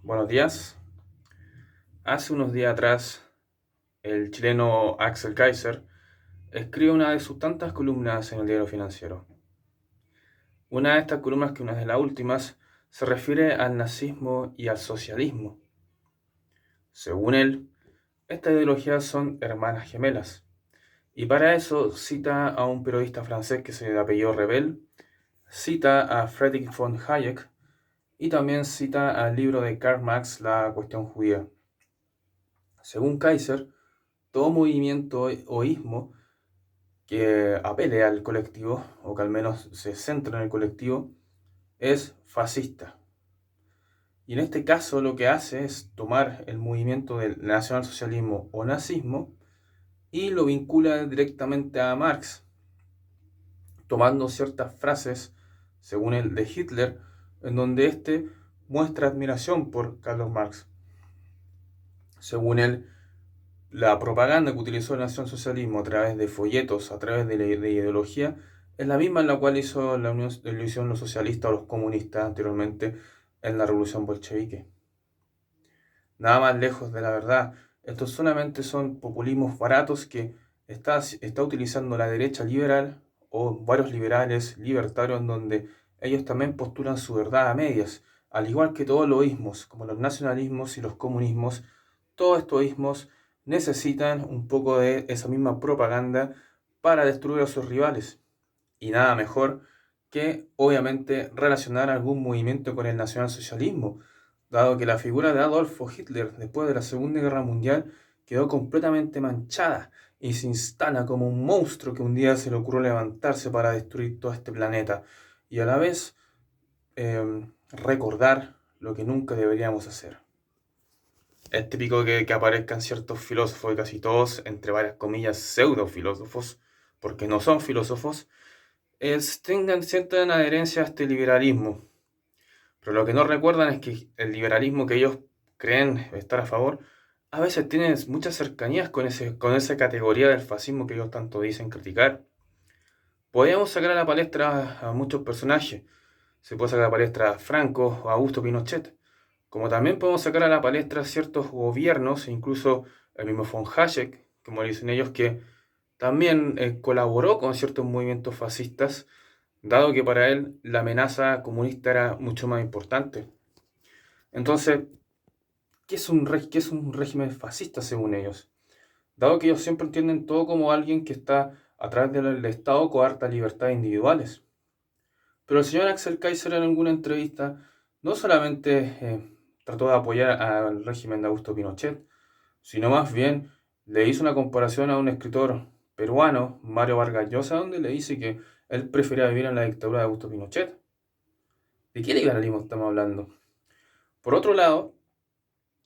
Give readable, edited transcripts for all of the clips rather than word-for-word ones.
Buenos días. Hace unos días atrás, el chileno Axel Kaiser escribe una de sus tantas columnas en el Diario Financiero. Una de estas columnas, que una de las últimas, se refiere al nazismo y al socialismo. Según él, estas ideologías son hermanas gemelas. Y para eso cita a un periodista francés que se apellidó Rebel, cita a Friedrich von Hayek y también cita al libro de Karl Marx, La cuestión judía. Según Kaiser, todo movimiento o ismo que apele al colectivo, o que al menos se centra en el colectivo, es fascista. Y en este caso lo que hace es tomar el movimiento del nacionalsocialismo o nazismo y lo vincula directamente a Marx, tomando ciertas frases, según el de Hitler, en donde éste muestra admiración por Carlos Marx. Según él, la propaganda que utilizó el nacionalsocialismo a través de folletos, a través de ideología, es la misma en la cual hizo lo hicieron los socialistas o los comunistas anteriormente en la revolución bolchevique. Nada más lejos de la verdad. Estos solamente son populismos baratos que está utilizando la derecha liberal o varios liberales libertarios, en donde ellos también postulan su verdad a medias, al igual que todos los ismos, como los nacionalismos y los comunismos. Todos estos ismos necesitan un poco de esa misma propaganda para destruir a sus rivales. Y nada mejor que, obviamente, relacionar algún movimiento con el nacionalsocialismo, dado que la figura de Adolfo Hitler después de la Segunda Guerra Mundial quedó completamente manchada y se instala como un monstruo que un día se le ocurrió levantarse para destruir todo este planeta y a la vez recordar lo que nunca deberíamos hacer. Es típico que aparezcan ciertos filósofos, y casi todos, entre varias comillas, pseudofilósofos, porque no son filósofos, sientan adherencia a este liberalismo. Pero lo que no recuerdan es que el liberalismo que ellos creen estar a favor, a veces tiene muchas cercanías con esa categoría del fascismo que ellos tanto dicen criticar. Podríamos sacar a la palestra a muchos personajes. Se puede sacar a la palestra a Franco o a Augusto Pinochet. Como también podemos sacar a la palestra a ciertos gobiernos, e incluso el mismo von Hayek, como dicen ellos, que también colaboró con ciertos movimientos fascistas, dado que para él la amenaza comunista era mucho más importante. Entonces, qué es un régimen fascista según ellos? Dado que ellos siempre entienden todo como alguien que está a través del Estado coarta libertades individuales. Pero el señor Axel Kaiser en alguna entrevista no solamente trató de apoyar al régimen de Augusto Pinochet, sino más bien le hizo una comparación a un escritor peruano, Mario Vargas Llosa, donde le dice que él prefería vivir en la dictadura de Augusto Pinochet. ¿De qué liberalismo estamos hablando? Por otro lado,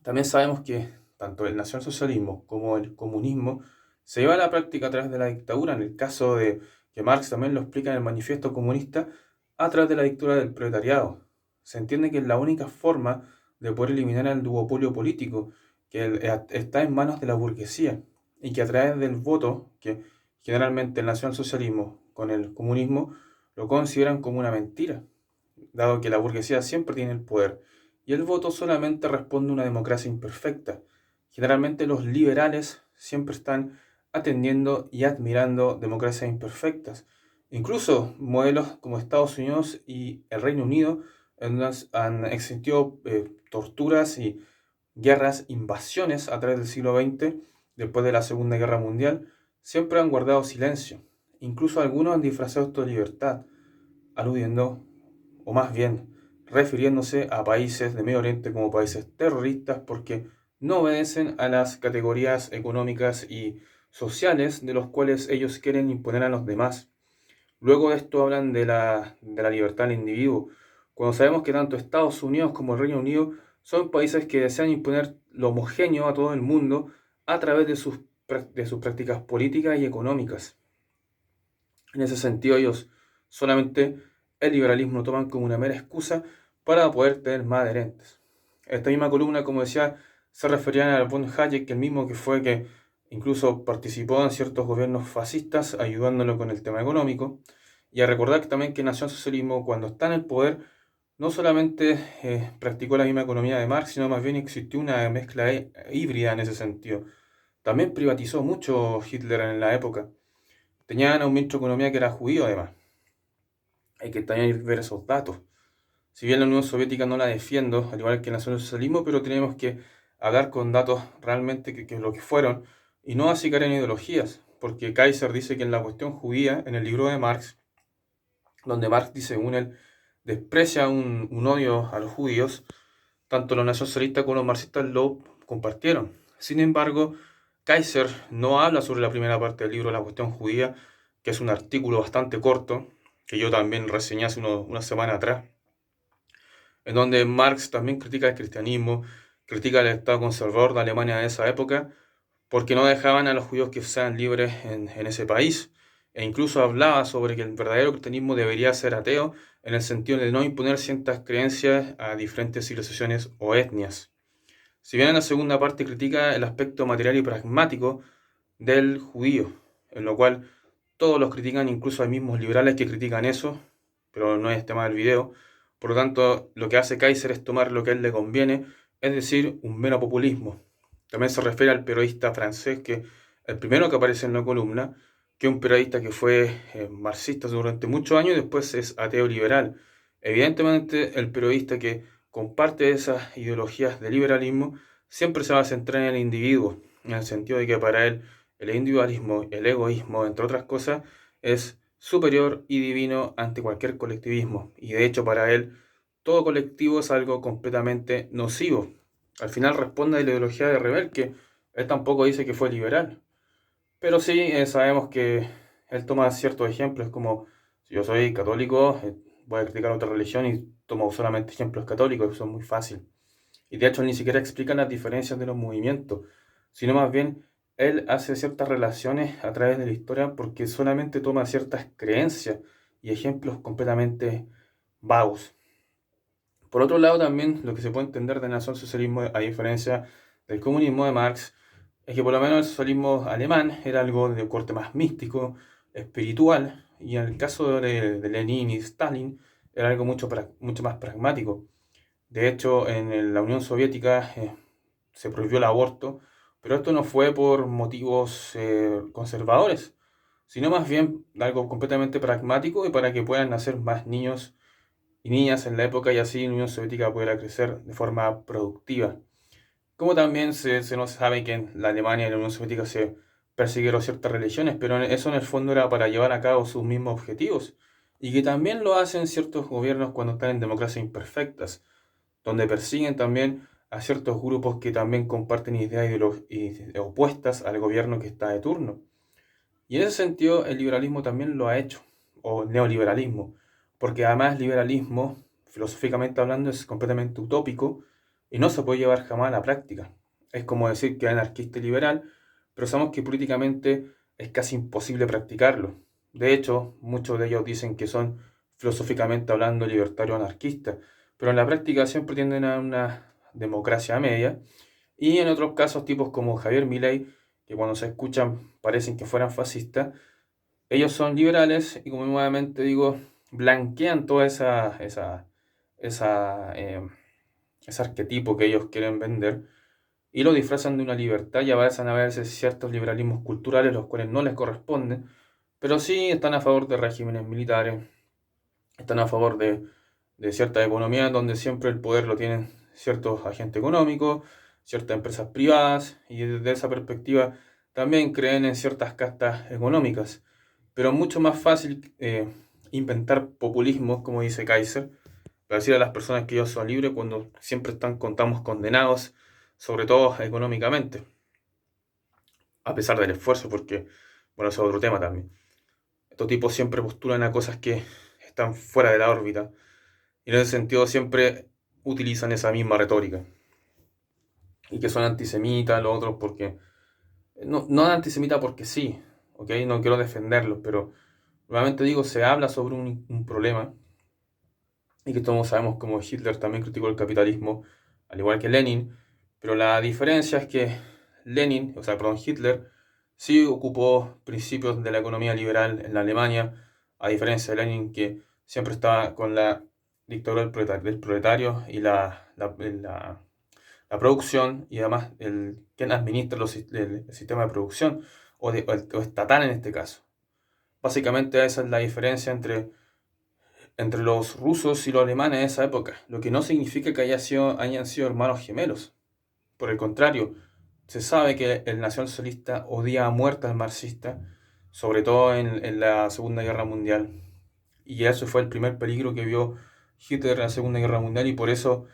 también sabemos que tanto el nacionalsocialismo como el comunismo se lleva a la práctica a través de la dictadura, en el caso de que Marx también lo explica en el Manifiesto Comunista, a través de la dictadura del proletariado. Se entiende que es la única forma de poder eliminar el duopolio político que está en manos de la burguesía y que a través del voto, que generalmente el nacionalsocialismo con el comunismo lo consideran como una mentira, dado que la burguesía siempre tiene el poder y el voto solamente responde a una democracia imperfecta. Generalmente los liberales siempre están atendiendo y admirando democracias imperfectas. Incluso modelos como Estados Unidos y el Reino Unido han existido torturas y guerras, invasiones a través del siglo XX, después de la Segunda Guerra Mundial, siempre han guardado silencio. Incluso algunos han disfrazado esto de libertad, aludiendo, o más bien refiriéndose a países de Medio Oriente como países terroristas porque no obedecen a las categorías económicas y sociales de los cuales ellos quieren imponer a los demás. Luego de esto hablan de la libertad del individuo, cuando sabemos que tanto Estados Unidos como el Reino Unido son países que desean imponer lo homogéneo a todo el mundo a través de sus prácticas políticas y económicas. En ese sentido, ellos solamente el liberalismo lo toman como una mera excusa para poder tener más adherentes. Esta misma columna, como decía, se refería a von Hayek, el mismo que fue que incluso participó en ciertos gobiernos fascistas ayudándolo con el tema económico, y a recordar que también que el nacionalsocialismo, cuando está en el poder, no solamente practicó la misma economía de Marx, sino más bien existió una mezcla híbrida en ese sentido. También privatizó mucho Hitler en la época. Tenían a un ministro de Economía que era judío además. Hay que también ver esos datos. Si bien la Unión Soviética no la defiendo, al igual que el nacionalsocialismo, pero tenemos que hablar con datos realmente que lo que fueron, y no así caer en ideologías, porque Kaiser dice que en la cuestión judía, en el libro de Marx, donde Marx dice, según él, desprecia un odio a los judíos, tanto los nacionalistas como los marxistas lo compartieron. Sin embargo, Kaiser no habla sobre la primera parte del libro, la cuestión judía, que es un artículo bastante corto, que yo también reseñé hace una semana atrás, en donde Marx también critica el cristianismo, critica el Estado conservador de Alemania de esa época, porque no dejaban a los judíos que sean libres en ese país. E incluso hablaba sobre que el verdadero cristianismo debería ser ateo, en el sentido de no imponer ciertas creencias a diferentes civilizaciones o etnias. Si bien en la segunda parte critica el aspecto material y pragmático del judío, en lo cual todos los critican, incluso hay mismos liberales que critican eso, pero no es tema del video. Por lo tanto, lo que hace Kaiser es tomar lo que a él le conviene, es decir, un mero populismo. También se refiere al periodista francés, que el primero que aparece en la columna, que es un periodista que fue marxista durante muchos años y después es ateo liberal. Evidentemente, el periodista que comparte esas ideologías de liberalismo siempre se va a centrar en el individuo, en el sentido de que para él el individualismo, el egoísmo, entre otras cosas, es superior y divino ante cualquier colectivismo. Y de hecho para él todo colectivo es algo completamente nocivo. Al final responde a la ideología de Rebel, que él tampoco dice que fue liberal. Pero sí sabemos que él toma ciertos ejemplos, como si yo soy católico, voy a criticar otra religión y tomo solamente ejemplos católicos, que son muy fáciles. Y de hecho ni siquiera explica las diferencias de los movimientos, sino más bien él hace ciertas relaciones a través de la historia porque solamente toma ciertas creencias y ejemplos completamente vagos. Por otro lado, también lo que se puede entender del nacionalsocialismo, a diferencia del comunismo de Marx, es que por lo menos el socialismo alemán era algo de corte más místico, espiritual, y en el caso de Lenin y Stalin era algo mucho más pragmático. De hecho, en la Unión Soviética se prohibió el aborto, pero esto no fue por motivos conservadores, sino más bien algo completamente pragmático y para que puedan nacer más niños y niñas en la época y así la Unión Soviética pudiera crecer de forma productiva. Como también se nos sabe que en la Alemania y la Unión Soviética se persiguieron ciertas religiones, pero eso en el fondo era para llevar a cabo sus mismos objetivos, y que también lo hacen ciertos gobiernos cuando están en democracias imperfectas, donde persiguen también a ciertos grupos que también comparten ideas opuestas al gobierno que está de turno. Y en ese sentido el liberalismo también lo ha hecho, o neoliberalismo, porque además liberalismo, filosóficamente hablando, es completamente utópico y no se puede llevar jamás a la práctica. Es como decir que es anarquista y liberal, pero sabemos que políticamente es casi imposible practicarlo. De hecho, muchos de ellos dicen que son filosóficamente hablando libertarios anarquistas, pero en la práctica siempre tienden a una democracia media, y en otros casos tipos como Javier Milei, que cuando se escuchan parecen que fueran fascistas, ellos son liberales y como nuevamente digo, blanquean toda ese arquetipo que ellos quieren vender y lo disfrazan de una libertad, y avanzan a veces ciertos liberalismos culturales los cuales no les corresponden, pero sí están a favor de regímenes militares, están a favor de cierta economía donde siempre el poder lo tienen ciertos agentes económicos, ciertas empresas privadas, y desde esa perspectiva también creen en ciertas castas económicas. Pero es mucho más fácil inventar populismos, como dice Kaiser, para decir a las personas que ellos son libres cuando siempre contamos condenados, sobre todo económicamente, a pesar del esfuerzo, porque, bueno, eso es otro tema también. Estos tipos siempre postulan a cosas que están fuera de la órbita, y en ese sentido siempre utilizan esa misma retórica. Y que son antisemitas, los otros porque... No antisemita porque sí, ¿ok? No quiero defenderlos, pero nuevamente digo, se habla sobre un problema, y que todos sabemos como Hitler también criticó el capitalismo, al igual que Lenin, pero la diferencia es que Hitler sí ocupó principios de la economía liberal en la Alemania, a diferencia de Lenin, que siempre estaba con la dictadura del proletario y la producción, y además quien administra el sistema de producción o estatal en este caso. Básicamente esa es la diferencia entre los rusos y los alemanes en esa época, lo que no significa que hayan sido hermanos gemelos. Por el contrario, se sabe que el nacionalsocialista odia a muerte al marxista, sobre todo en la Segunda Guerra Mundial. Y eso fue el primer peligro que vio Hitler en la Segunda Guerra Mundial, y por eso,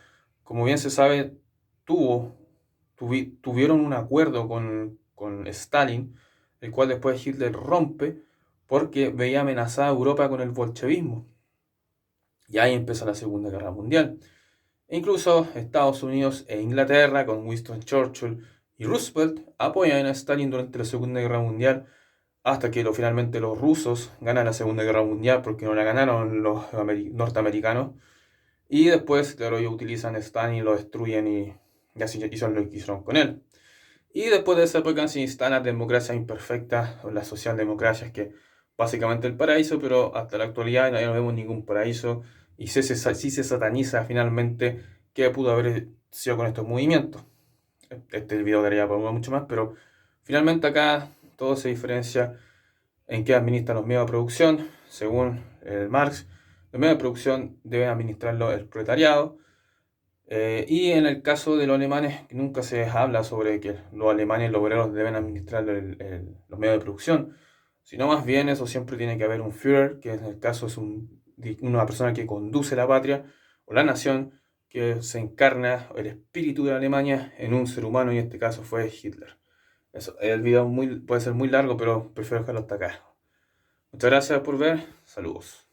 como bien se sabe, tuvieron un acuerdo con Stalin, el cual después Hitler rompe porque veía amenazada a Europa con el bolchevismo. Y ahí empieza la Segunda Guerra Mundial. E incluso Estados Unidos e Inglaterra, con Winston Churchill y Roosevelt, apoyan a Stalin durante la Segunda Guerra Mundial, hasta que finalmente los rusos ganan la Segunda Guerra Mundial, porque no la ganaron los norteamericanos. Y después, claro, ellos utilizan Stalin, lo destruyen y así hicieron lo que hicieron con él. Y después de esa época se instala la democracia imperfecta, o la socialdemocracia, que es básicamente el paraíso, pero hasta la actualidad no vemos ningún paraíso, y sí se sataniza finalmente qué pudo haber sido con estos movimientos. Este video daría para mucho más, pero finalmente acá todo se diferencia en qué administran los medios de producción. Según Marx, los medios de producción deben administrarlo el proletariado. Y en el caso de los alemanes, nunca se habla sobre que los alemanes, los obreros, deben administrar los medios de producción, sino más bien eso siempre tiene que haber un Führer, que en el caso es una persona que conduce la patria o la nación, que se encarna el espíritu de Alemania en un ser humano, y en este caso fue Hitler. Eso, el video puede ser muy largo, pero prefiero dejarlo hasta acá. Muchas gracias por ver, saludos.